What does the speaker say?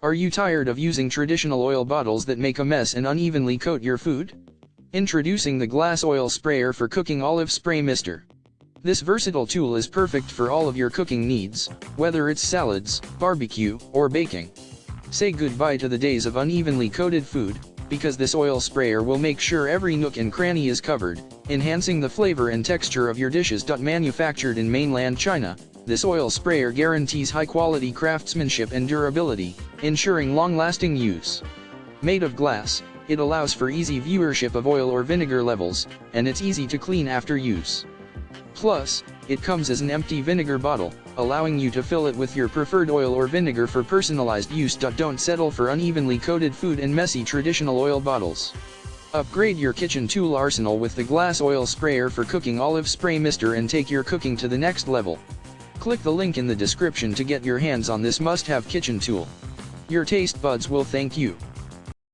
Are you tired of using traditional oil bottles that make a mess and unevenly coat your food? Introducing the glass oil sprayer for cooking olive spray mister. This versatile tool is perfect for all of your cooking needs, whether it's salads, barbecue, or baking. Say goodbye to the days of unevenly coated food, because this oil sprayer will make sure every nook and cranny is covered, enhancing the flavor and texture of your dishes. Manufactured in mainland China, this oil sprayer guarantees high-quality craftsmanship and durability, ensuring long-lasting use. Made of glass, it allows for easy viewership of oil or vinegar levels, and it's easy to clean after use. Plus, it comes as an empty vinegar bottle, allowing you to fill it with your preferred oil or vinegar for personalized use. Don't settle for unevenly coated food and messy traditional oil bottles. Upgrade your kitchen tool arsenal with the glass oil sprayer for cooking olive spray mister and take your cooking to the next level. Click the link in the description to get your hands on this must-have kitchen tool. Your taste buds will thank you.